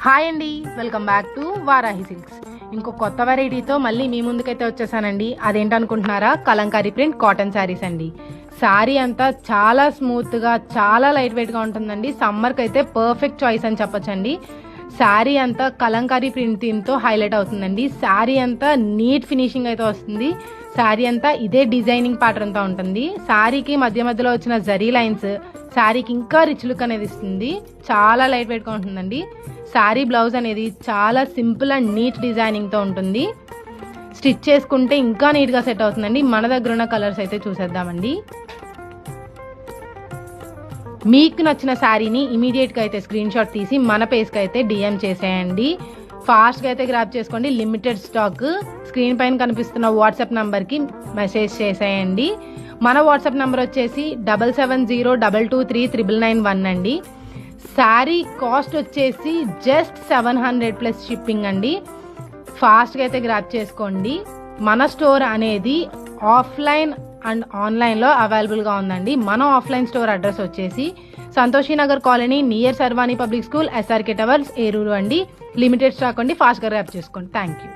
Hi అండి, welcome back to Varahi silks. ఇంకో కొత్త వెరైటీతో మళ్ళీ మీ ముందుకైతే వచ్చేసానండి. అదేంటనుకుంటున్నారా? కలంకారీ ప్రింట్ కాటన్ శారీస్ అండి. శారీ అంతా చాలా స్మూత్గా, చాలా లైట్ వెయిట్గా ఉంటుందండి. సమ్మర్కి అయితే పర్ఫెక్ట్ చాయిస్ అని చెప్పొచ్చండి. శారీ అంతా కలంకారీ ప్రింట్ థీమ్తో హైలైట్ అవుతుందండి. శారీ అంతా నీట్ ఫినిషింగ్ అయితే వస్తుంది. శారీ అంతా ఇదే డిజైనింగ్ ప్యాటర్న్తో ఉంటుంది. శారీకి మధ్య మధ్యలో వచ్చిన జరీ లైన్స్ శారీకి ఇంకా రిచ్ లుక్ అనేది ఇస్తుంది. చాలా లైట్ వెయిట్గా ఉంటుందండి. శారీ బ్లౌజ్ అనేది చాలా సింపుల్ అండ్ నీట్ డిజైనింగ్తో ఉంటుంది. స్టిచ్ చేసుకుంటే ఇంకా నీట్గా సెట్ అవుతుందండి. మన దగ్గర ఉన్న కలర్స్ అయితే చూసేద్దామండి. మీకు నచ్చిన శారీని ఇమీడియట్గా అయితే స్క్రీన్ షాట్ తీసి మన పేజ్కి అయితే డిఎం చేసేయండి. ఫాస్ట్గా అయితే గ్రాప్ చేసుకోండి. Limited stock. స్క్రీన్ పైన కనిపిస్తున్న వాట్సాప్ నెంబర్కి మెసేజ్ చేసేయండి. మన వాట్సాప్ నెంబర్ వచ్చేసి 7702239991 అండి. శారీ కాస్ట్ వచ్చేసి జస్ట్ 700 ప్లస్ షిప్పింగ్ అండి. ఫాస్ట్గా అయితే గ్రాప్ చేసుకోండి. మన స్టోర్ అనేది ఆఫ్లైన్ అండ్ ఆన్లైన్లో అవైలబుల్గా ఉందండి. మన ఆఫ్లైన్ స్టోర్ అడ్రస్ వచ్చేసి సంతోషి నగర్ కాలనీ నియర్ సర్వాణి పబ్లిక్ స్కూల్, ఎస్ఆర్కే టవర్స్, ఏరూరు అండి. లిమిటెడ్ స్టాక్ అండి. ఫాస్ట్గా గ్రాప్ చేసుకోండి. Thank you.